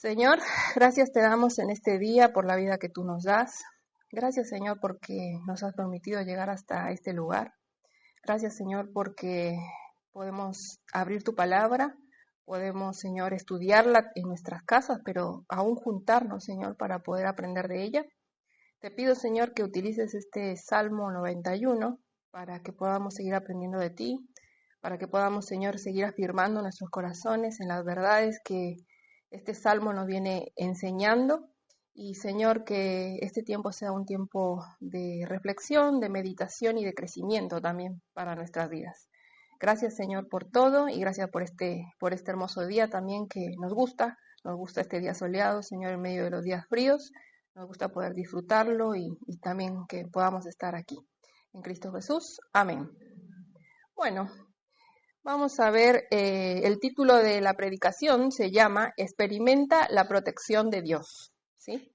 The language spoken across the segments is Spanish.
Señor, gracias te damos en este día por la vida que tú nos das. Gracias, Señor, porque nos has permitido llegar hasta este lugar. Gracias, Señor, porque podemos abrir tu palabra, podemos, Señor, estudiarla en nuestras casas, pero aún juntarnos, Señor, para poder aprender de ella. Te pido, Señor, que utilices este Salmo 91 para que podamos seguir aprendiendo de ti, para que podamos, Señor, seguir afirmando nuestros corazones en las verdades que este Salmo nos viene enseñando. Y, Señor, que este tiempo sea un tiempo de reflexión, de meditación y de crecimiento también para nuestras vidas. Gracias, Señor, por todo y gracias por este hermoso día también que nos gusta. Nos gusta este día soleado, Señor, en medio de los días fríos. Nos gusta poder disfrutarlo y también que podamos estar aquí. En Cristo Jesús. Amén. Bueno, vamos a ver, el título de la predicación se llama Experimenta la protección de Dios, ¿sí?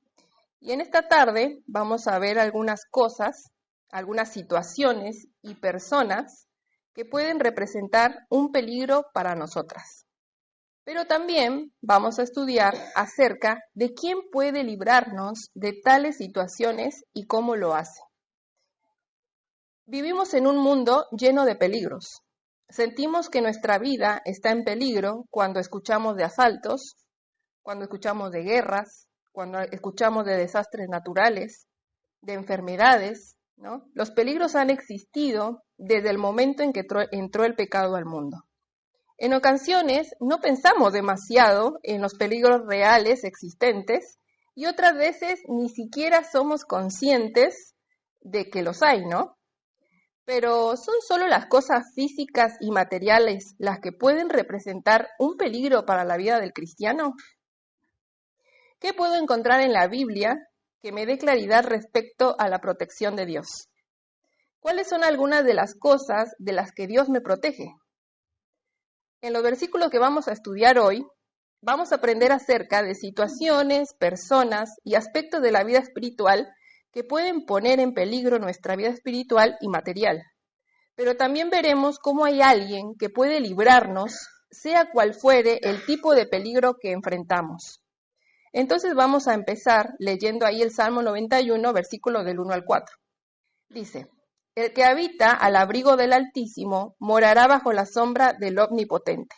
Y en esta tarde vamos a ver algunas cosas, algunas situaciones y personas que pueden representar un peligro para nosotras. Pero también vamos a estudiar acerca de quién puede librarnos de tales situaciones y cómo lo hace. Vivimos en un mundo lleno de peligros. Sentimos que nuestra vida está en peligro cuando escuchamos de asaltos, cuando escuchamos de guerras, cuando escuchamos de desastres naturales, de enfermedades, ¿no? Los peligros han existido desde el momento en que entró el pecado al mundo. En ocasiones no pensamos demasiado en los peligros reales existentes y otras veces ni siquiera somos conscientes de que los hay, ¿no? Pero ¿son solo las cosas físicas y materiales las que pueden representar un peligro para la vida del cristiano? ¿Qué puedo encontrar en la Biblia que me dé claridad respecto a la protección de Dios? ¿Cuáles son algunas de las cosas de las que Dios me protege? En los versículos que vamos a estudiar hoy, vamos a aprender acerca de situaciones, personas y aspectos de la vida espiritual que pueden poner en peligro nuestra vida espiritual y material. Pero también veremos cómo hay alguien que puede librarnos, sea cual fuere el tipo de peligro que enfrentamos. Entonces vamos a empezar leyendo ahí el Salmo 91, versículos del 1 al 4. Dice: El que habita al abrigo del Altísimo morará bajo la sombra del Omnipotente.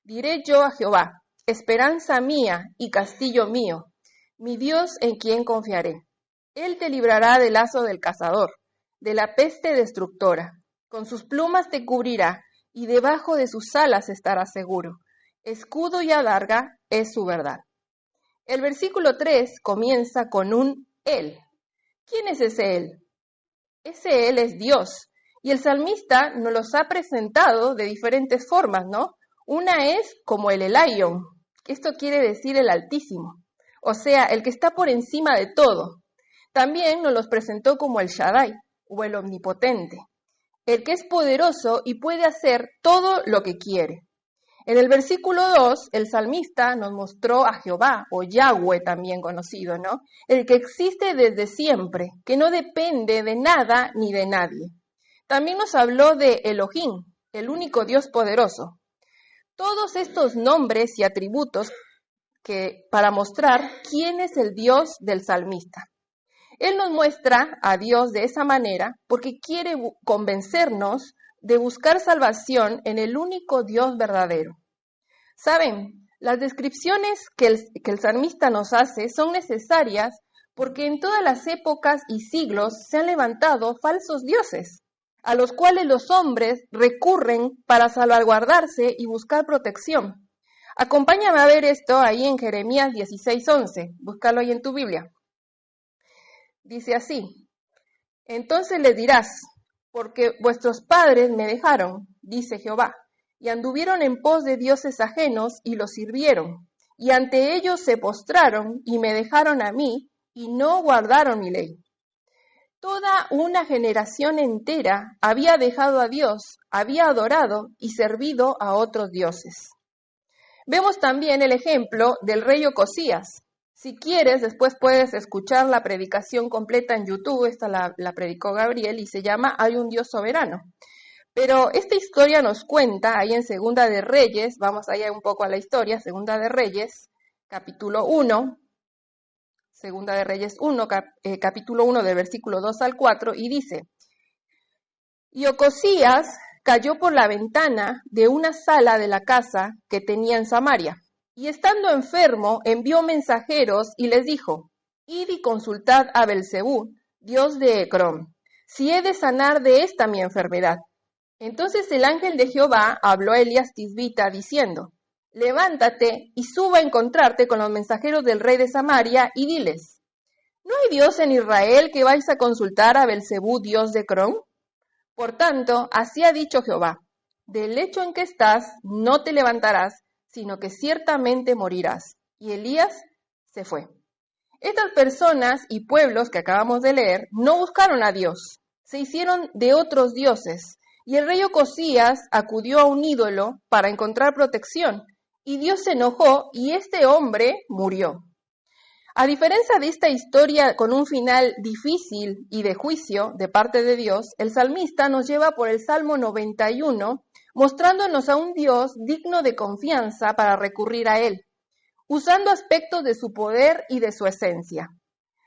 Diré yo a Jehová: esperanza mía y castillo mío, mi Dios en quien confiaré. Él te librará del lazo del cazador, de la peste destructora. Con sus plumas te cubrirá, y debajo de sus alas estarás seguro. Escudo y adarga es su verdad. El versículo 3 comienza con un Él. ¿Quién es ese Él? Ese Él es Dios. Y el salmista nos los ha presentado de diferentes formas, ¿no? Una es como el Elyon. Esto quiere decir el Altísimo. O sea, el que está por encima de todo. También nos los presentó como el Shaddai, o el Omnipotente, el que es poderoso y puede hacer todo lo que quiere. En el versículo 2, el salmista nos mostró a Jehová, o Yahweh también conocido, ¿no? El que existe desde siempre, que no depende de nada ni de nadie. También nos habló de Elohim, el único Dios poderoso. Todos estos nombres y atributos para mostrar quién es el Dios del salmista. Él nos muestra a Dios de esa manera porque quiere convencernos de buscar salvación en el único Dios verdadero. ¿Saben? Las descripciones que el salmista nos hace son necesarias porque en todas las épocas y siglos se han levantado falsos dioses, a los cuales los hombres recurren para salvaguardarse y buscar protección. Acompáñame a ver esto ahí en Jeremías 16:11. Búscalo ahí en tu Biblia. Dice así: Entonces les dirás: porque vuestros padres me dejaron, dice Jehová, y anduvieron en pos de dioses ajenos y los sirvieron, y ante ellos se postraron y me dejaron a mí, y no guardaron mi ley. Toda una generación entera había dejado a Dios, había adorado y servido a otros dioses. Vemos también el ejemplo del rey Ocosías. Si quieres, después puedes escuchar la predicación completa en YouTube. Esta la predicó Gabriel y se llama Hay un Dios soberano. Pero esta historia nos cuenta ahí en Segunda de Reyes, vamos allá un poco a la historia, Segunda de Reyes, capítulo 1, Segunda de Reyes 1, capítulo 1 del versículo 2 al 4, y dice: Y Ocosías cayó por la ventana de una sala de la casa que tenía en Samaria, y estando enfermo envió mensajeros y les dijo: Id y consultad a Belzebú, dios de Ecrón, si he de sanar de esta mi enfermedad. Entonces el ángel de Jehová habló a Elías Tisbita diciendo: Levántate y suba a encontrarte con los mensajeros del rey de Samaria y diles: ¿No hay Dios en Israel que vais a consultar a Belzebú, dios de Ecrón? Por tanto, así ha dicho Jehová: del lecho en que estás no te levantarás, sino que ciertamente morirás. Y Elías se fue. Estas personas y pueblos que acabamos de leer no buscaron a Dios, se hicieron de otros dioses, y el rey Ocosías acudió a un ídolo para encontrar protección, y Dios se enojó y este hombre murió. A diferencia de esta historia con un final difícil y de juicio de parte de Dios, el salmista nos lleva por el Salmo 91, mostrándonos a un Dios digno de confianza para recurrir a Él, usando aspectos de su poder y de su esencia.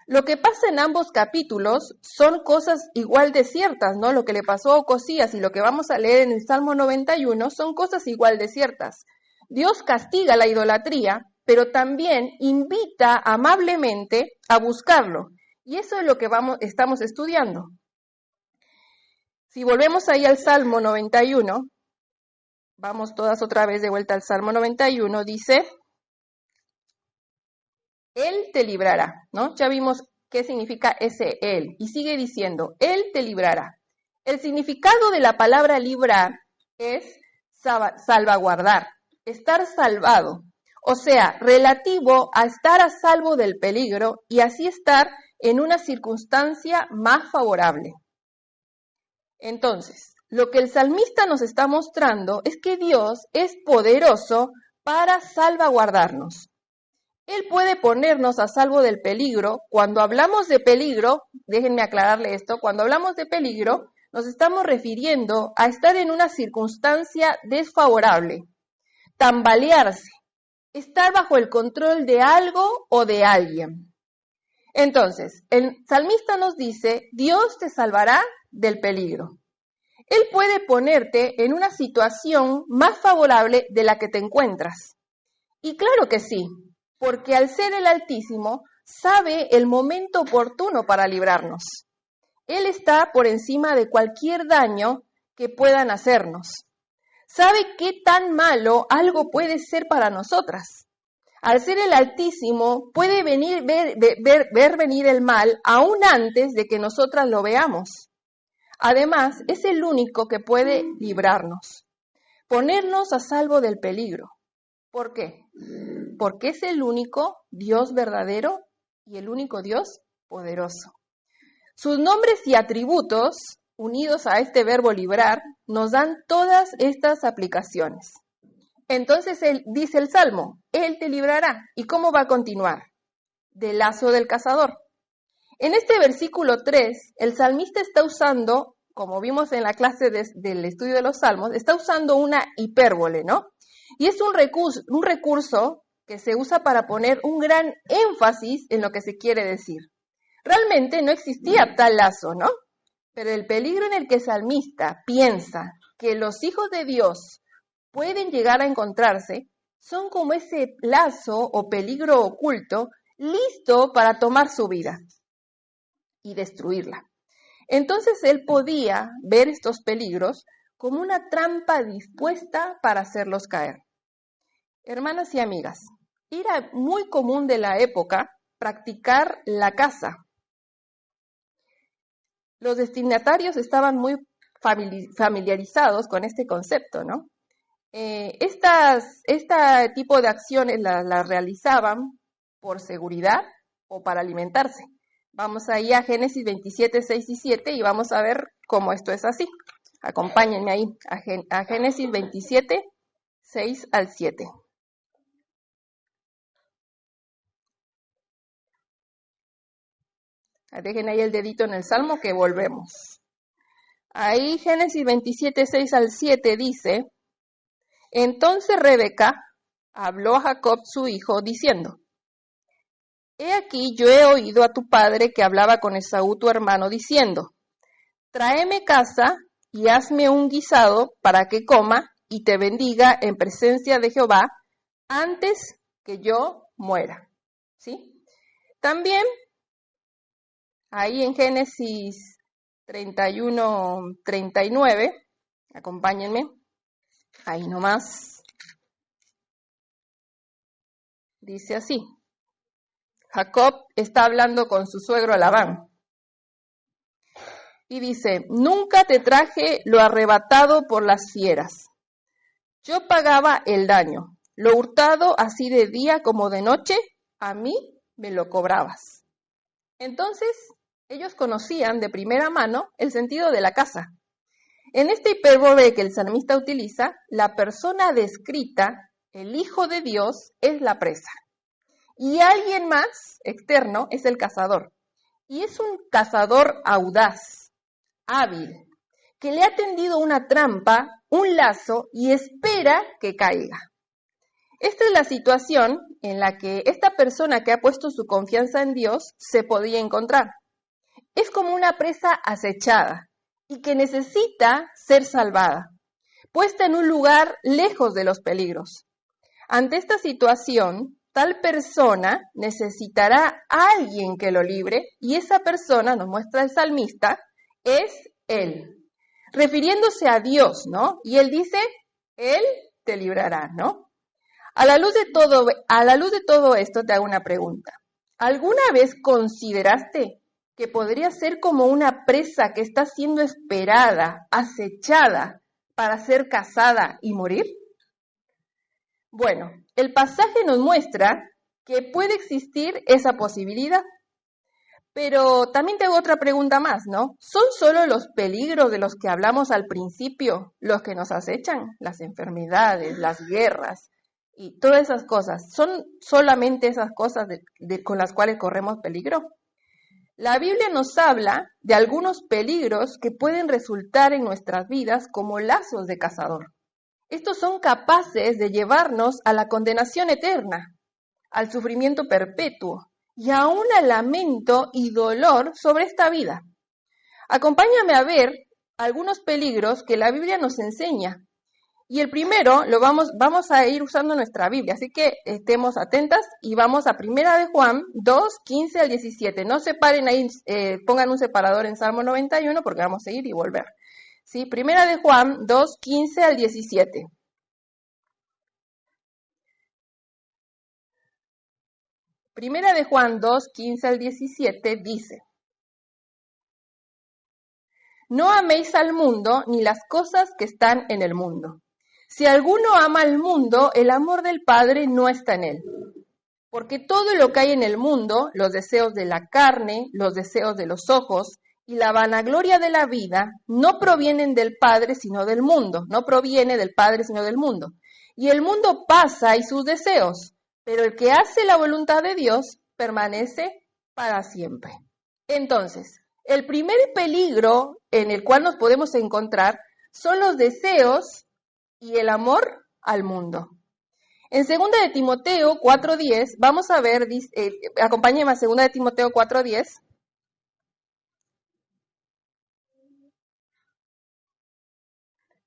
Lo que pasa en ambos capítulos son cosas igual de ciertas, ¿no? Lo que le pasó a Ocosías y lo que vamos a leer en el Salmo 91 son cosas igual de ciertas. Dios castiga la idolatría, pero también invita amablemente a buscarlo. Y eso es lo que estamos estudiando. Si volvemos ahí al Salmo 91, vamos todas otra vez de vuelta al Salmo 91, dice: Él te librará, ¿no? Ya vimos qué significa ese Él. Y sigue diciendo: Él te librará. El significado de la palabra librar es salvaguardar, estar salvado. O sea, relativo a estar a salvo del peligro y así estar en una circunstancia más favorable. Entonces, lo que el salmista nos está mostrando es que Dios es poderoso para salvaguardarnos. Él puede ponernos a salvo del peligro. Cuando hablamos de peligro, déjenme aclararle esto, cuando hablamos de peligro, nos estamos refiriendo a estar en una circunstancia desfavorable, tambalearse, estar bajo el control de algo o de alguien. Entonces, el salmista nos dice: Dios te salvará del peligro. Él puede ponerte en una situación más favorable de la que te encuentras. Y claro que sí, porque al ser el Altísimo, sabe el momento oportuno para librarnos. Él está por encima de cualquier daño que puedan hacernos. Sabe qué tan malo algo puede ser para nosotras. Al ser el Altísimo, puede ver venir el mal aún antes de que nosotras lo veamos. Además, es el único que puede librarnos, ponernos a salvo del peligro. ¿Por qué? Porque es el único Dios verdadero y el único Dios poderoso. Sus nombres y atributos, unidos a este verbo librar, nos dan todas estas aplicaciones. Entonces dice el Salmo: Él te librará. ¿Y cómo va a continuar? Del lazo del cazador. En este versículo 3, el salmista está usando, como vimos en la clase del estudio de los Salmos, está usando una hipérbole, ¿no? Y es un recurso que se usa para poner un gran énfasis en lo que se quiere decir. Realmente no existía tal lazo, ¿no? Pero el peligro en el que el salmista piensa que los hijos de Dios pueden llegar a encontrarse son como ese lazo o peligro oculto listo para tomar su vida y destruirla. Entonces él podía ver estos peligros como una trampa dispuesta para hacerlos caer. Hermanas y amigas, era muy común de la época practicar la caza. Los destinatarios estaban muy familiarizados con este concepto, ¿no? Este tipo de acciones las realizaban por seguridad o para alimentarse. Vamos ahí a Génesis 27, 6 y 7 y vamos a ver cómo esto es así. Acompáñenme ahí a Génesis 27, 6 al 7. Dejen ahí el dedito en el Salmo que volvemos. Ahí Génesis 27, 6 al 7 dice: Entonces Rebeca habló a Jacob su hijo, diciendo: He aquí yo he oído a tu padre que hablaba con Esaú tu hermano, diciendo: Tráeme caza y hazme un guisado para que coma y te bendiga en presencia de Jehová antes que yo muera. ¿Sí? También ahí en Génesis 31, 39, acompáñenme, ahí nomás, dice así. Jacob está hablando con su suegro Labán y dice: Nunca te traje lo arrebatado por las fieras. Yo pagaba el daño, lo hurtado así de día como de noche, a mí me lo cobrabas. Entonces, ellos conocían de primera mano el sentido de la caza. En este hipérbole que el salmista utiliza, la persona descrita, el Hijo de Dios, es la presa. Y alguien más, externo, es el cazador. Y es un cazador audaz, hábil, que le ha tendido una trampa, un lazo, y espera que caiga. Esta es la situación en la que esta persona que ha puesto su confianza en Dios se podía encontrar. Es como una presa acechada y que necesita ser salvada, puesta en un lugar lejos de los peligros. Ante esta situación, tal persona necesitará a alguien que lo libre, y esa persona, nos muestra el salmista, es Él, refiriéndose a Dios, ¿no? Y Él dice: Él te librará, ¿no? A la luz de todo esto te hago una pregunta. ¿Alguna vez consideraste que podría ser como una presa que está siendo esperada, acechada, para ser cazada y morir? Bueno, el pasaje nos muestra que puede existir esa posibilidad. Pero también te hago otra pregunta más, ¿no? ¿Son solo los peligros de los que hablamos al principio los que nos acechan? Las enfermedades, las guerras y todas esas cosas. ¿Son solamente esas cosas con las cuales corremos peligro? La Biblia nos habla de algunos peligros que pueden resultar en nuestras vidas como lazos de cazador. Estos son capaces de llevarnos a la condenación eterna, al sufrimiento perpetuo y aún al lamento y dolor sobre esta vida. Acompáñame a ver algunos peligros que la Biblia nos enseña. Y el primero lo vamos a ir usando nuestra Biblia, así que estemos atentas y vamos a 1 de Juan 2, 15 al 17. No se paren ahí, pongan un separador en Salmo 91 porque vamos a ir y volver. ¿Sí? 1 de Juan 2, 15 al 17. Primera de Juan 2, 15 al 17 dice: No améis al mundo ni las cosas que están en el mundo. Si alguno ama al mundo, el amor del Padre no está en él. Porque todo lo que hay en el mundo, los deseos de la carne, los deseos de los ojos y la vanagloria de la vida, no provienen del Padre sino del mundo. No proviene del Padre sino del mundo. Y el mundo pasa y sus deseos, pero el que hace la voluntad de Dios permanece para siempre. Entonces, el primer peligro en el cual nos podemos encontrar son los deseos y el amor al mundo. En 2 de Timoteo 4:10, vamos a ver, acompáñenme a 2 de Timoteo 4:10.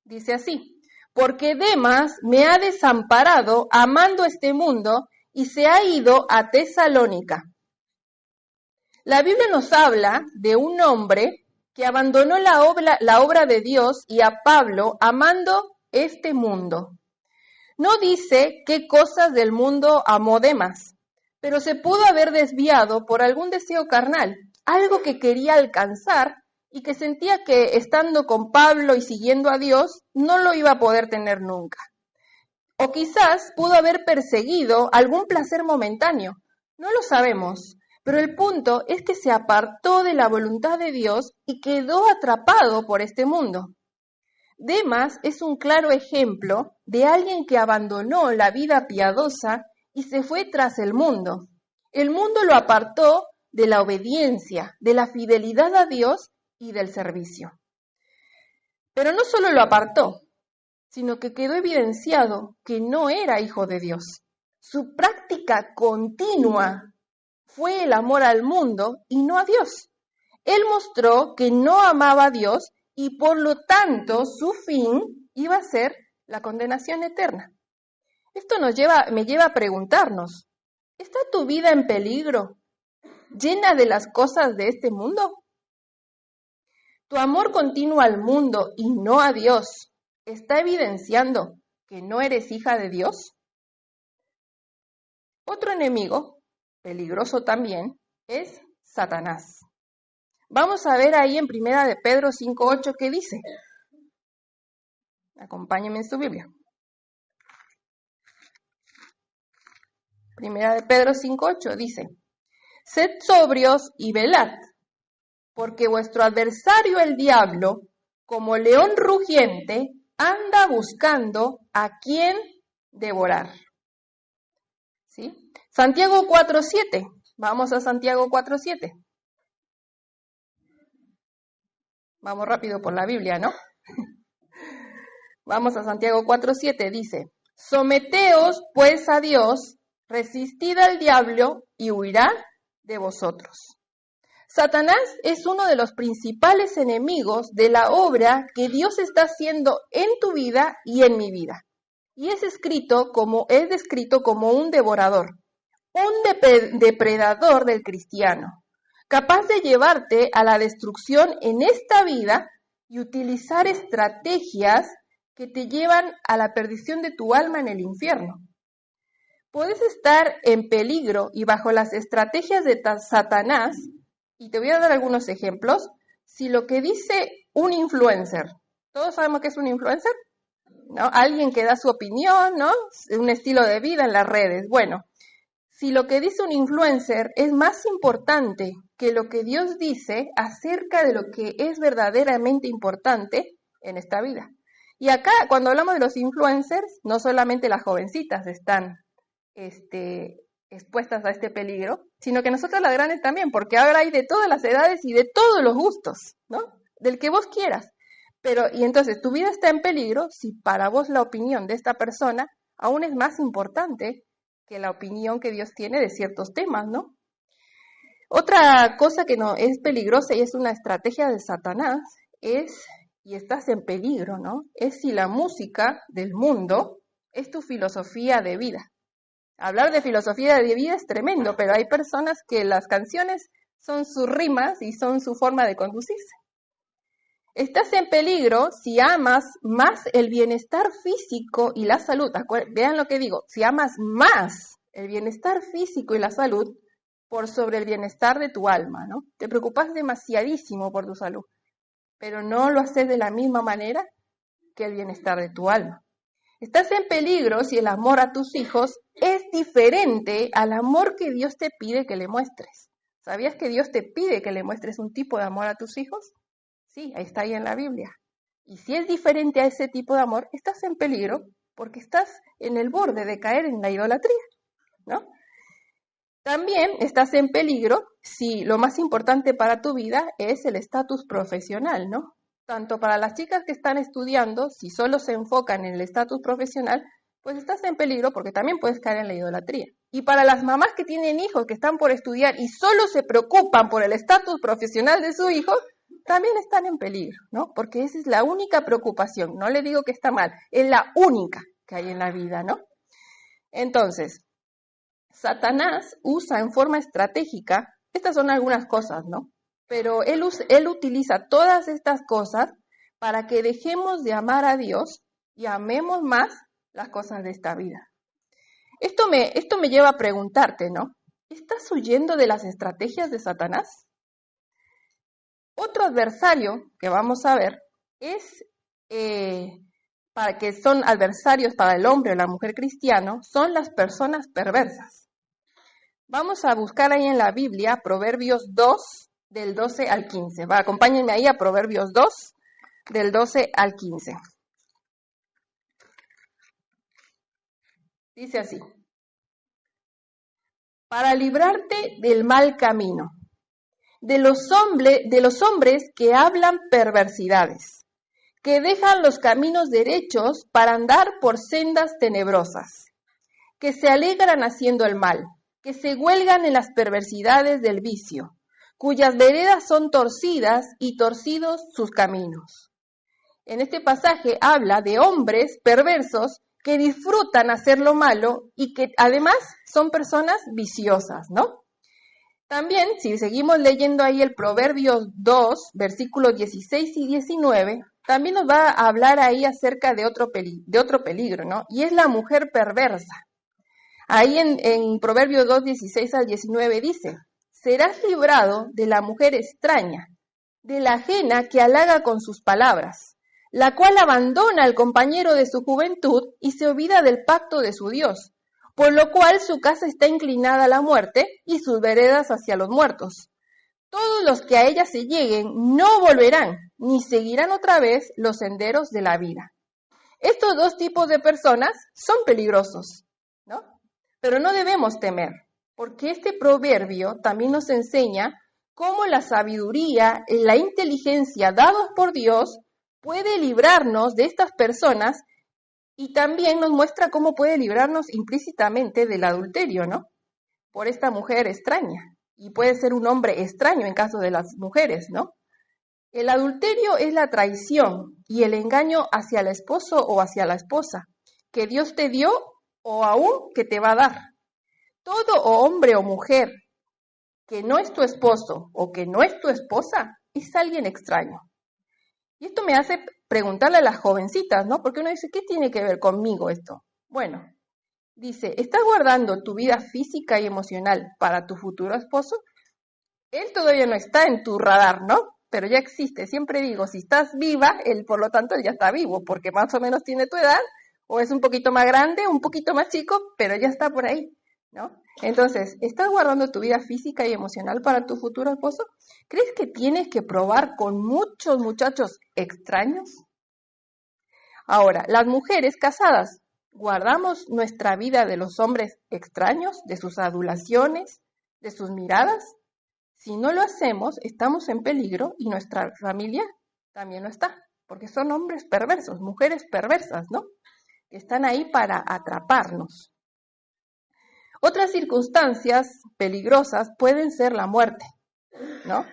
Dice así: Porque Demas me ha desamparado amando este mundo y se ha ido a Tesalónica. La Biblia nos habla de un hombre que abandonó la obra de Dios y a Pablo amando este mundo. No dice qué cosas del mundo amó Demas, pero se pudo haber desviado por algún deseo carnal, algo que quería alcanzar y que sentía que estando con Pablo y siguiendo a Dios no lo iba a poder tener nunca. O quizás pudo haber perseguido algún placer momentáneo, no lo sabemos, pero el punto es que se apartó de la voluntad de Dios y quedó atrapado por este mundo. Demas es un claro ejemplo de alguien que abandonó la vida piadosa y se fue tras el mundo. El mundo lo apartó de la obediencia, de la fidelidad a Dios y del servicio. Pero no solo lo apartó, sino que quedó evidenciado que no era hijo de Dios. Su práctica continua fue el amor al mundo y no a Dios. Él mostró que no amaba a Dios y por lo tanto su fin iba a ser la condenación eterna. Esto me lleva a preguntarnos, ¿está tu vida en peligro, llena de las cosas de este mundo? Tu amor continuo al mundo y no a Dios está evidenciando que no eres hija de Dios. Otro enemigo, peligroso también, es Satanás. Vamos a ver ahí en 1 de Pedro 5:8 qué dice. Acompáñenme en su Biblia. 1 de Pedro 5:8 dice, sed sobrios y velad, porque vuestro adversario el diablo, como león rugiente, anda buscando a quien devorar. ¿Sí? Santiago 4:7. Vamos a Santiago 4:7. Vamos rápido por la Biblia, ¿no? Vamos a Santiago 4:7. Dice, someteos pues a Dios, resistid al diablo y huirá de vosotros. Satanás es uno de los principales enemigos de la obra que Dios está haciendo en tu vida y en mi vida. Y es descrito como un devorador, un depredador del cristiano, capaz de llevarte a la destrucción en esta vida y utilizar estrategias que te llevan a la perdición de tu alma en el infierno. Puedes estar en peligro y bajo las estrategias de Satanás, y te voy a dar algunos ejemplos, si lo que dice un influencer, ¿todos sabemos qué es un influencer? ¿No? Alguien que da su opinión, ¿no? Un estilo de vida en las redes. Bueno, si lo que dice un influencer es más importante que lo que Dios dice acerca de lo que es verdaderamente importante en esta vida. Y acá, cuando hablamos de los influencers, no solamente las jovencitas están expuestas a este peligro, sino que nosotros las grandes también, porque ahora hay de todas las edades y de todos los gustos, ¿no? Del que vos quieras. Y entonces tu vida está en peligro si para vos la opinión de esta persona aún es más importante que la opinión que Dios tiene de ciertos temas, ¿no? Otra cosa que no es peligrosa y es una estrategia de Satanás y estás en peligro, ¿no? Es si la música del mundo es tu filosofía de vida. Hablar de filosofía de vida es tremendo, pero hay personas que las canciones son sus rimas y son su forma de conducirse. Estás en peligro si amas más el bienestar físico y la salud. Vean lo que digo, si amas más el bienestar físico y la salud por sobre el bienestar de tu alma, ¿no? Te preocupas demasiadísimo por tu salud, pero no lo haces de la misma manera que el bienestar de tu alma. Estás en peligro si el amor a tus hijos es diferente al amor que Dios te pide que le muestres. ¿Sabías que Dios te pide que le muestres un tipo de amor a tus hijos? Sí, ahí está ahí en la Biblia. Y si es diferente a ese tipo de amor, estás en peligro porque estás en el borde de caer en la idolatría, ¿no? También estás en peligro si lo más importante para tu vida es el estatus profesional, ¿no? Tanto para las chicas que están estudiando, si solo se enfocan en el estatus profesional, pues estás en peligro porque también puedes caer en la idolatría. Y para las mamás que tienen hijos que están por estudiar y solo se preocupan por el estatus profesional de su hijo, también están en peligro, ¿no? Porque esa es la única preocupación. No le digo que está mal, es la única que hay en la vida, ¿no? Entonces, Satanás usa en forma estratégica, estas son algunas cosas, ¿no? Pero él utiliza todas estas cosas para que dejemos de amar a Dios y amemos más las cosas de esta vida. Esto me lleva a preguntarte, ¿no? ¿Estás huyendo de las estrategias de Satanás? Otro adversario que vamos a ver es, para que son adversarios para el hombre o la mujer cristiano, son las personas perversas. Vamos a buscar ahí en la Biblia Proverbios 2, del 12 al 15. Acompáñenme ahí a Proverbios 2, del 12 al 15. Dice así: para librarte del mal camino, de los hombres que hablan perversidades, que dejan los caminos derechos para andar por sendas tenebrosas, que se alegran haciendo el mal, que se huelgan en las perversidades del vicio, cuyas veredas son torcidas y torcidos sus caminos. En este pasaje habla de hombres perversos que disfrutan hacer lo malo y que además son personas viciosas, ¿no? También, si seguimos leyendo ahí el Proverbios 2, versículos 16 y 19, también nos va a hablar ahí acerca de otro peligro, ¿no? Y es la mujer perversa. Ahí en Proverbios 2, 16 al 19 dice, serás librado de la mujer extraña, de la ajena que halaga con sus palabras, la cual abandona al compañero de su juventud y se olvida del pacto de su Dios, por lo cual su casa está inclinada a la muerte y sus veredas hacia los muertos. Todos los que a ella se lleguen no volverán, ni seguirán otra vez los senderos de la vida. Estos dos tipos de personas son peligrosos, ¿no? Pero no debemos temer, porque este proverbio también nos enseña cómo la sabiduría y la inteligencia dados por Dios puede librarnos de estas personas y también nos muestra cómo puede librarnos implícitamente del adulterio, ¿no? Por esta mujer extraña. Y puede ser un hombre extraño en caso de las mujeres, ¿no? El adulterio es la traición y el engaño hacia el esposo o hacia la esposa, que Dios te dio o aún que te va a dar. Todo hombre o mujer que no es tu esposo o que no es tu esposa es alguien extraño. Y esto me hace preguntarle a las jovencitas, ¿no? Porque uno dice, ¿qué tiene que ver conmigo esto? Bueno, dice, ¿estás guardando tu vida física y emocional para tu futuro esposo? Él todavía no está en tu radar, ¿no? Pero ya existe. Siempre digo, si estás viva, él por lo tanto él ya está vivo, porque más o menos tiene tu edad, o es un poquito más grande, un poquito más chico, pero ya está por ahí, ¿no? Entonces, ¿estás guardando tu vida física y emocional para tu futuro esposo? ¿Crees que tienes que probar con muchos muchachos extraños? Ahora, las mujeres casadas, ¿guardamos nuestra vida de los hombres extraños, de sus adulaciones, de sus miradas? Si no lo hacemos, estamos en peligro y nuestra familia también lo está, porque son hombres perversos, mujeres perversas, ¿no? Que están ahí para atraparnos. Otras circunstancias peligrosas pueden ser la muerte, ¿no?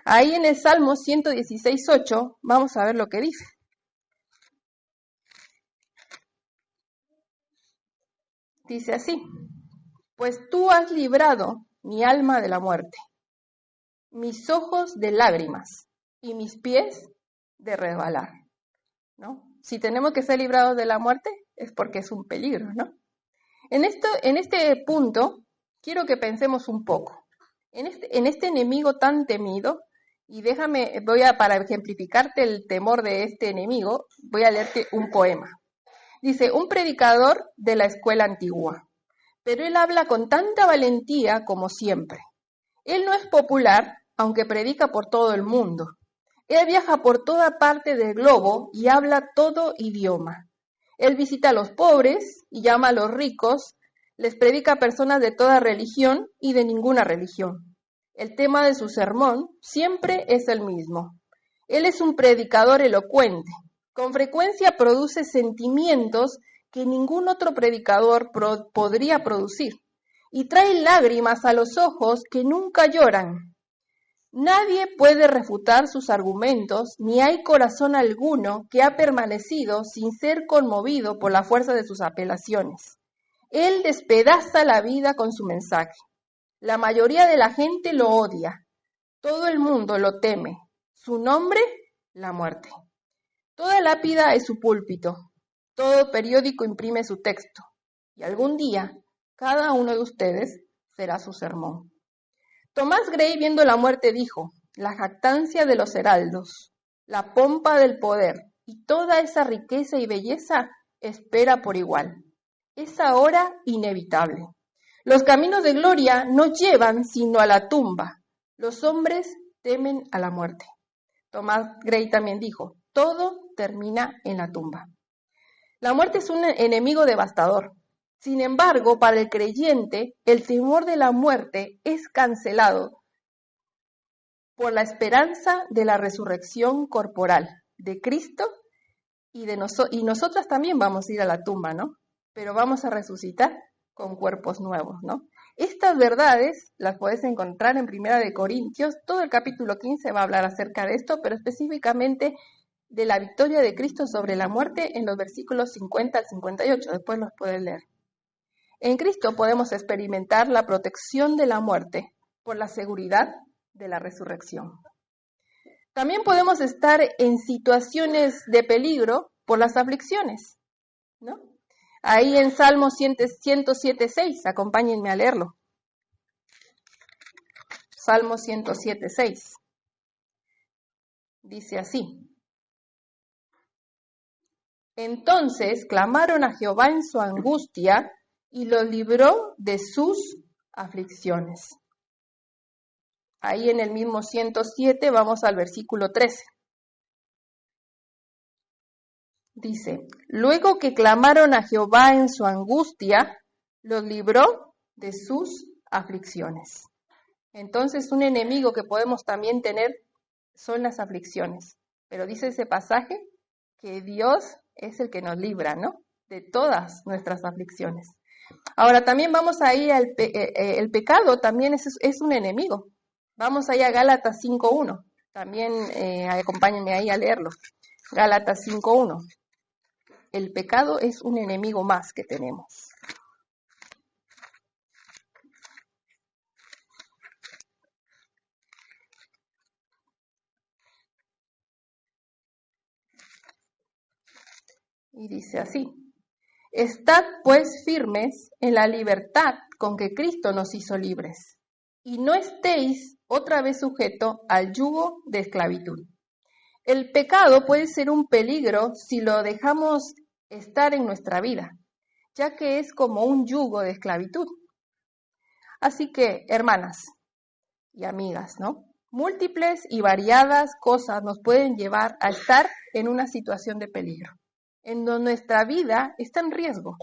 Ahí en el Salmo 116:8 vamos a ver lo que dice. Dice así, pues tú has librado mi alma de la muerte, mis ojos de lágrimas y mis pies de resbalar, ¿no? Si tenemos que ser librados de la muerte es porque es un peligro, ¿no? En este punto quiero que pensemos un poco. En este enemigo tan temido, y para ejemplificarte el temor de este enemigo, voy a leerte un poema. Dice, un predicador de la escuela antigua, pero él habla con tanta valentía como siempre. Él no es popular, aunque predica por todo el mundo. Él viaja por toda parte del globo y habla todo idioma. Él visita a los pobres y llama a los ricos, les predica a personas de toda religión y de ninguna religión. El tema de su sermón siempre es el mismo. Él es un predicador elocuente. Con frecuencia produce sentimientos que ningún otro predicador podría producir y trae lágrimas a los ojos que nunca lloran. Nadie puede refutar sus argumentos, ni hay corazón alguno que ha permanecido sin ser conmovido por la fuerza de sus apelaciones. Él despedaza la vida con su mensaje. La mayoría de la gente lo odia. Todo el mundo lo teme. Su nombre, la muerte. Toda lápida es su púlpito. Todo periódico imprime su texto. Y algún día, cada uno de ustedes será su sermón. Tomás Gray, viendo la muerte, dijo, la jactancia de los heraldos, la pompa del poder y toda esa riqueza y belleza espera por igual. Es ahora inevitable. Los caminos de gloria no llevan sino a la tumba. Los hombres temen a la muerte. Tomás Gray también dijo, todo termina en la tumba. La muerte es un enemigo devastador. Sin embargo, para el creyente, el temor de la muerte es cancelado por la esperanza de la resurrección corporal de Cristo y nosotras también vamos a ir a la tumba, ¿no? Pero vamos a resucitar con cuerpos nuevos, ¿no? Estas verdades las puedes encontrar en Primera de Corintios. Todo el capítulo 15 va a hablar acerca de esto, pero específicamente de la victoria de Cristo sobre la muerte en los versículos 50 al 58. Después los puedes leer. En Cristo podemos experimentar la protección de la muerte por la seguridad de la resurrección. También podemos estar en situaciones de peligro por las aflicciones, ¿no? Ahí en Salmo 107.6, acompáñenme a leerlo. Salmo 107.6. Dice así: Entonces clamaron a Jehová en su angustia y los libró de sus aflicciones. Ahí en el mismo 107 vamos al versículo 13. Dice, luego que clamaron a Jehová en su angustia, los libró de sus aflicciones. Entonces, un enemigo que podemos también tener son las aflicciones. Pero dice ese pasaje que Dios es el que nos libra, ¿no? De todas nuestras aflicciones. Ahora, también vamos a ir el pecado también es un enemigo. Vamos ahí a Gálatas 5.1. También acompáñenme ahí a leerlo. Gálatas 5.1. El pecado es un enemigo más que tenemos. Y dice así: Estad pues firmes en la libertad con que Cristo nos hizo libres, y no estéis otra vez sujeto al yugo de esclavitud. El pecado puede ser un peligro si lo dejamos estar en nuestra vida, ya que es como un yugo de esclavitud. Así que, hermanas y amigas, ¿no? Múltiples y variadas cosas nos pueden llevar a estar en una situación de peligro, en donde nuestra vida está en riesgo.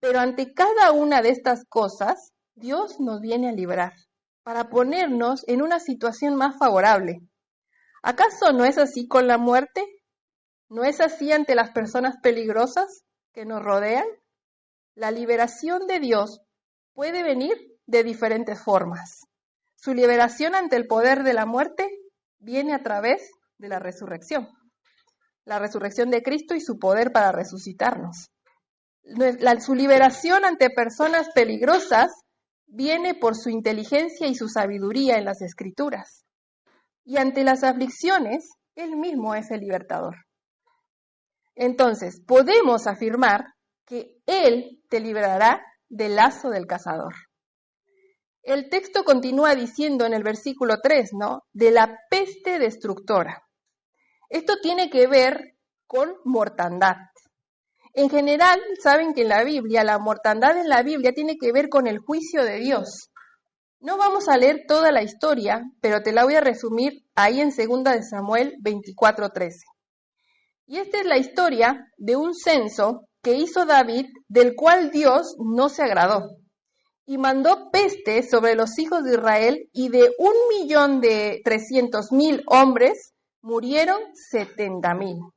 Pero ante cada una de estas cosas, Dios nos viene a librar para ponernos en una situación más favorable. ¿Acaso no es así con la muerte? ¿No es así ante las personas peligrosas que nos rodean? La liberación de Dios puede venir de diferentes formas. Su liberación ante el poder de la muerte viene a través de la resurrección de Cristo y su poder para resucitarnos. Su liberación ante personas peligrosas viene por su inteligencia y su sabiduría en las Escrituras. Y ante las aflicciones, Él mismo es el libertador. Entonces, podemos afirmar que Él te librará del lazo del cazador. El texto continúa diciendo en el versículo 3, ¿no? De la peste destructora. Esto tiene que ver con mortandad. En general, saben que en la Biblia, la mortandad en la Biblia tiene que ver con el juicio de Dios. No vamos a leer toda la historia, pero te la voy a resumir ahí en 2 de Samuel 24:13. Y esta es la historia de un censo que hizo David, del cual Dios no se agradó, y mandó peste sobre los hijos de Israel, y de 1.300.000 hombres murieron 70.000.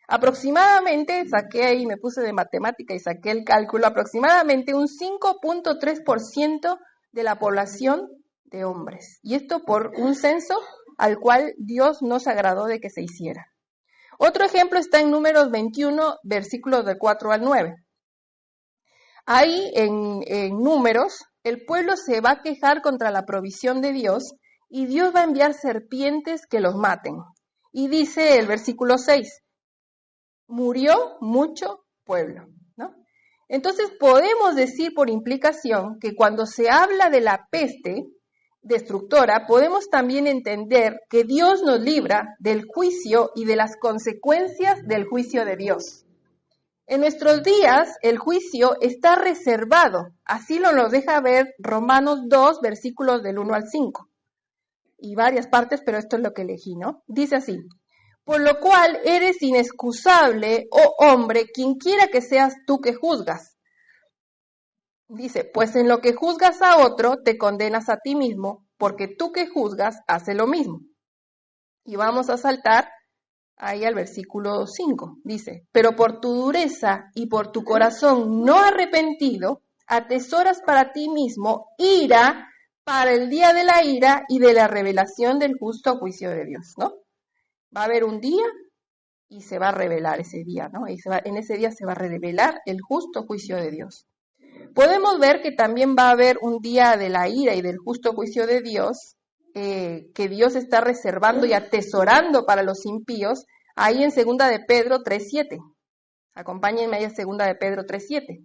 Aproximadamente, saqué ahí, me puse de matemática y saqué el cálculo, aproximadamente un 5.3% de la población de hombres. Y esto por un censo al cual Dios no se agradó de que se hiciera. Otro ejemplo está en Números 21, versículos de 4 al 9. Ahí en Números, el pueblo se va a quejar contra la provisión de Dios y Dios va a enviar serpientes que los maten. Y dice el versículo 6, murió mucho pueblo, ¿no? Entonces podemos decir por implicación que cuando se habla de la peste destructora, podemos también entender que Dios nos libra del juicio y de las consecuencias del juicio de Dios. En nuestros días, el juicio está reservado, así nos deja ver Romanos 2, versículos del 1 al 5, y varias partes, pero esto es lo que elegí, ¿no? Dice así: por lo cual eres inexcusable, oh hombre, quien quiera que seas tú que juzgas. Dice, pues en lo que juzgas a otro, te condenas a ti mismo, porque tú que juzgas, hace lo mismo. Y vamos a saltar ahí al versículo 5, dice, pero por tu dureza y por tu corazón no arrepentido, atesoras para ti mismo ira para el día de la ira y de la revelación del justo juicio de Dios, ¿no? Va a haber un día y se va a revelar ese día, ¿no? Y en ese día se va a revelar el justo juicio de Dios. Podemos ver que también va a haber un día de la ira y del justo juicio de Dios, que Dios está reservando y atesorando para los impíos, ahí en 2 de Pedro 3:7. Acompáñenme ahí a 2 de Pedro 3:7.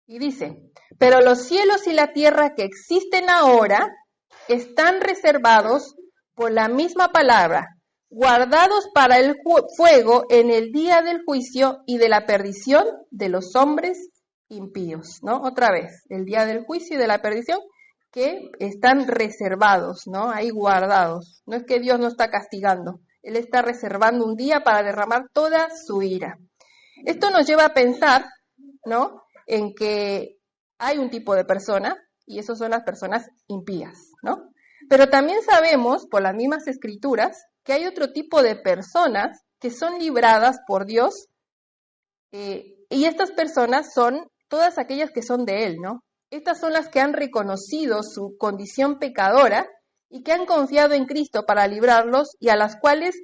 Y dice, pero los cielos y la tierra que existen ahora están reservados por la misma palabra, guardados para el fuego en el día del juicio y de la perdición de los hombres impíos, ¿no? Otra vez, el día del juicio y de la perdición que están reservados, ¿no? Ahí guardados. No es que Dios no está castigando, Él está reservando un día para derramar toda su ira. Esto nos lleva a pensar, ¿no?, en que hay un tipo de persona, y esos son las personas impías, ¿no? Pero también sabemos, por las mismas escrituras, que hay otro tipo de personas que son libradas por Dios, y estas personas son todas aquellas que son de Él, ¿no? Estas son las que han reconocido su condición pecadora y que han confiado en Cristo para librarlos y a las cuales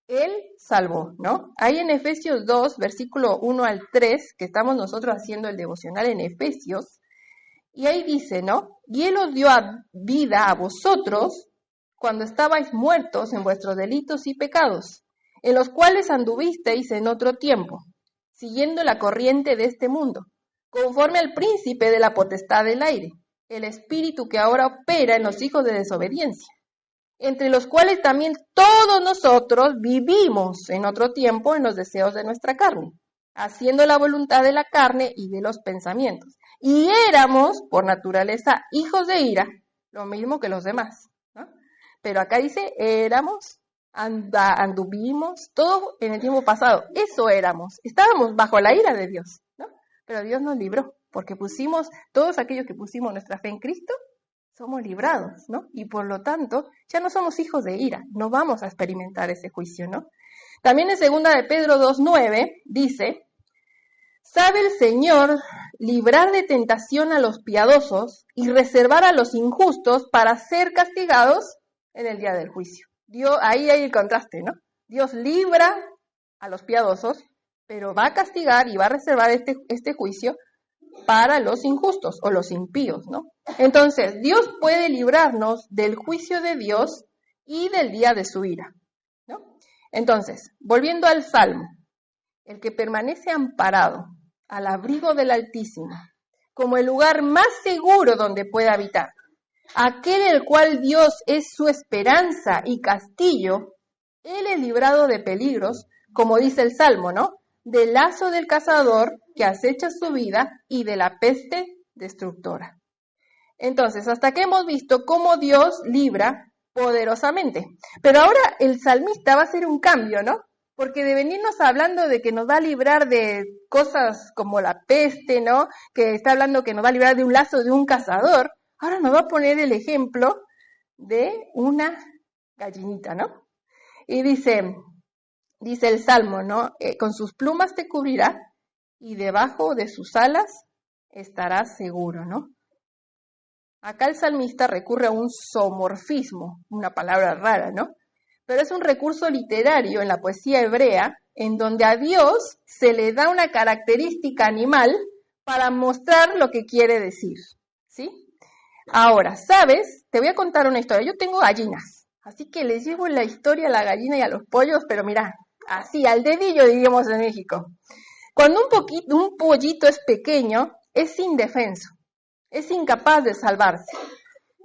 Él salvó, ¿no? Ahí en Efesios 2, versículo 1 al 3, que estamos nosotros haciendo el devocional en Efesios, y ahí dice, ¿no? Y Él os dio vida a vosotros cuando estabais muertos en vuestros delitos y pecados, en los cuales anduvisteis en otro tiempo, siguiendo la corriente de este mundo, conforme al príncipe de la potestad del aire, el espíritu que ahora opera en los hijos de desobediencia, entre los cuales también todos nosotros vivimos en otro tiempo en los deseos de nuestra carne, haciendo la voluntad de la carne y de los pensamientos. Y éramos, por naturaleza, hijos de ira, lo mismo que los demás, ¿no? Pero acá dice, éramos, anduvimos, todo en el tiempo pasado. Eso éramos, estábamos bajo la ira de Dios, ¿no? Pero Dios nos libró, porque todos aquellos que pusimos nuestra fe en Cristo, somos librados, ¿no? Y por lo tanto, ya no somos hijos de ira, no vamos a experimentar ese juicio, ¿no? También en 2 de Pedro 2:9 dice, sabe el Señor librar de tentación a los piadosos y reservar a los injustos para ser castigados en el día del juicio. Ahí hay el contraste, ¿no? Dios libra a los piadosos, pero va a castigar y va a reservar este juicio para los injustos o los impíos, ¿no? Entonces, Dios puede librarnos del juicio de Dios y del día de su ira, ¿no? Entonces, volviendo al Salmo, el que permanece amparado al abrigo del Altísimo, como el lugar más seguro donde puede habitar, aquel el cual Dios es su esperanza y castillo, él es librado de peligros, como dice el Salmo, ¿no? Del lazo del cazador que acecha su vida y de la peste destructora. Entonces, hasta que hemos visto cómo Dios libra poderosamente. Pero ahora el salmista va a hacer un cambio, ¿no? Porque de venirnos hablando de que nos va a librar de cosas como la peste, ¿no? Que está hablando que nos va a librar de un lazo de un cazador, ahora nos va a poner el ejemplo de una gallinita, ¿no? Y dice el Salmo, ¿no? Con sus plumas te cubrirá y debajo de sus alas estarás seguro, ¿no? Acá el salmista recurre a un zoomorfismo, una palabra rara, ¿no? Pero es un recurso literario en la poesía hebrea en donde a Dios se le da una característica animal para mostrar lo que quiere decir, ¿sí? Ahora, ¿sabes? Te voy a contar una historia. Yo tengo gallinas, así que les llevo la historia a la gallina y a los pollos, pero mira, así, al dedillo, diríamos en México. Cuando un pollito es pequeño, es indefenso, es incapaz de salvarse.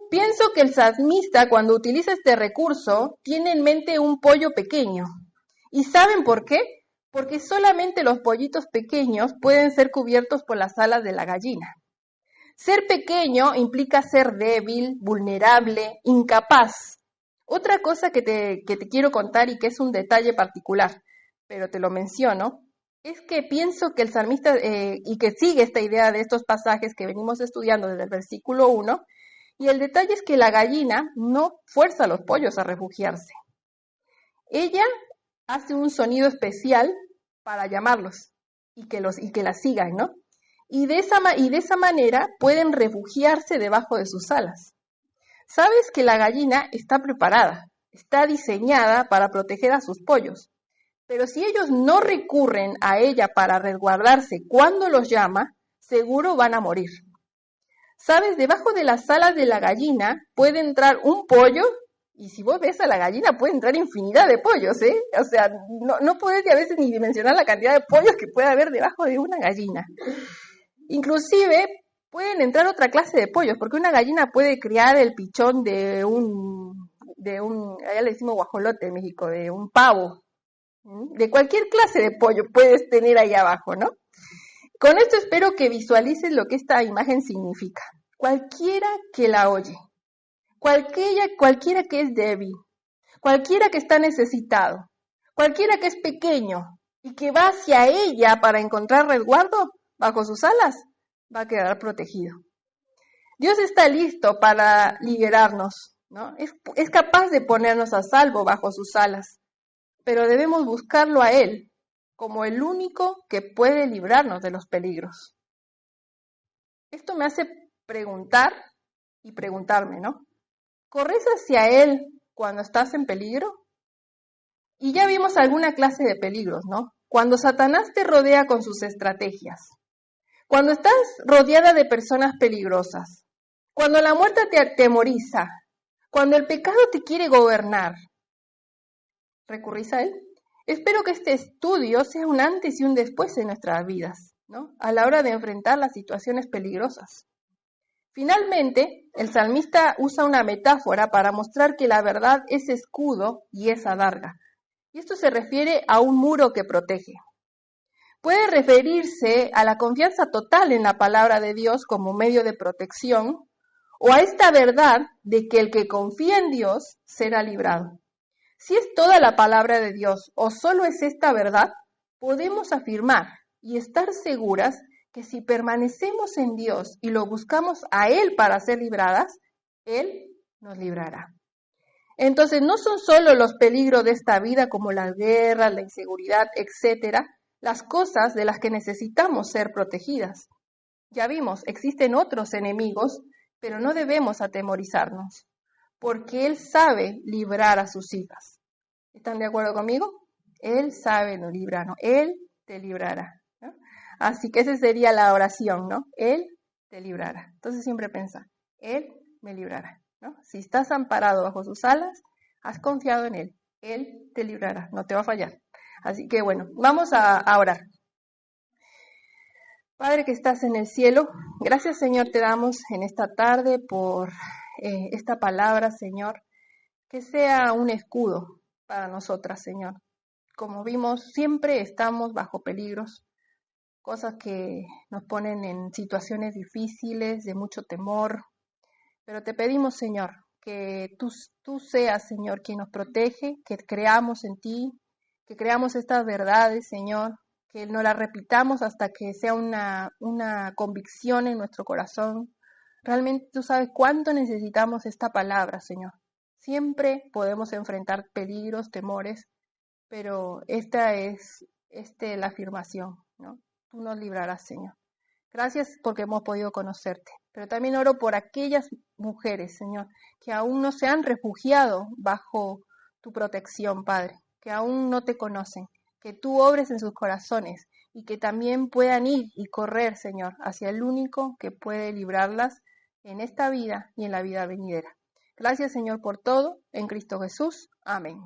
Pienso que el salmista, cuando utiliza este recurso, tiene en mente un pollo pequeño. ¿Y saben por qué? Porque solamente los pollitos pequeños pueden ser cubiertos por las alas de la gallina. Ser pequeño implica ser débil, vulnerable, incapaz. Otra cosa que te quiero contar y que es un detalle particular, pero te lo menciono, es que pienso que el salmista, y que sigue esta idea de estos pasajes que venimos estudiando desde el versículo 1, y el detalle es que la gallina no fuerza a los pollos a refugiarse. Ella hace un sonido especial para llamarlos y que la sigan, ¿no? Y de esa manera pueden refugiarse debajo de sus alas. Sabes que la gallina está preparada, está diseñada para proteger a sus pollos. Pero si ellos no recurren a ella para resguardarse cuando los llama, seguro van a morir. ¿Sabes? Debajo de las alas de la gallina puede entrar un pollo, y si vos ves a la gallina puede entrar infinidad de pollos, ¿eh? O sea, no podés a veces ni dimensionar la cantidad de pollos que puede haber debajo de una gallina. Inclusive pueden entrar otra clase de pollos, porque una gallina puede criar el pichón de un, allá le decimos guajolote en México, de un pavo. De cualquier clase de pollo puedes tener ahí abajo, ¿no? Con esto espero que visualices lo que esta imagen significa. Cualquiera que la oye, cualquiera que es débil, cualquiera que está necesitado, cualquiera que es pequeño y que va hacia ella para encontrar resguardo bajo sus alas, va a quedar protegido. Dios está listo para liberarnos, ¿no? Es capaz de ponernos a salvo bajo sus alas, pero debemos buscarlo a Él como el único que puede librarnos de los peligros. Esto me hace preguntar y preguntarme, ¿no? ¿Corres hacia Él cuando estás en peligro? Y ya vimos alguna clase de peligros, ¿no? Cuando Satanás te rodea con sus estrategias, cuando estás rodeada de personas peligrosas, cuando la muerte te atemoriza, cuando el pecado te quiere gobernar, ¿recurrís a Él? Espero que este estudio sea un antes y un después en nuestras vidas, ¿no? A la hora de enfrentar las situaciones peligrosas. Finalmente, el salmista usa una metáfora para mostrar que la verdad es escudo y es adarga. Y esto se refiere a un muro que protege. Puede referirse a la confianza total en la palabra de Dios como medio de protección, o a esta verdad de que el que confía en Dios será librado. Si es toda la palabra de Dios o solo es esta verdad, podemos afirmar y estar seguras que si permanecemos en Dios y lo buscamos a Él para ser libradas, Él nos librará. Entonces, no son solo los peligros de esta vida como las guerras, la inseguridad, etcétera, las cosas de las que necesitamos ser protegidas. Ya vimos, existen otros enemigos, pero no debemos atemorizarnos, porque Él sabe librar a sus hijas. ¿Están de acuerdo conmigo? Él sabe librarnos, Él te librará, ¿no? Así que esa sería la oración, ¿no? Él te librará. Entonces siempre piensa, Él me librará, ¿no? Si estás amparado bajo sus alas, has confiado en Él te librará, no te va a fallar. Así que bueno, vamos a orar. Padre que estás en el cielo, gracias Señor te damos en esta tarde por esta palabra, Señor, que sea un escudo para nosotras, Señor. Como vimos, siempre estamos bajo peligros, cosas que nos ponen en situaciones difíciles, de mucho temor, pero te pedimos, Señor, que tú seas, Señor, quien nos protege, que creamos en ti, que creamos estas verdades, Señor, que no las repitamos hasta que sea una convicción en nuestro corazón. Realmente tú sabes cuánto necesitamos esta palabra, Señor. Siempre podemos enfrentar peligros, temores, pero esta es la afirmación, ¿no? Tú nos librarás, Señor. Gracias porque hemos podido conocerte. Pero también oro por aquellas mujeres, Señor, que aún no se han refugiado bajo tu protección, Padre, que aún no te conocen, que tú obres en sus corazones y que también puedan ir y correr, Señor, hacia el único que puede librarlas en esta vida y en la vida venidera. Gracias, Señor, por todo. En Cristo Jesús. Amén.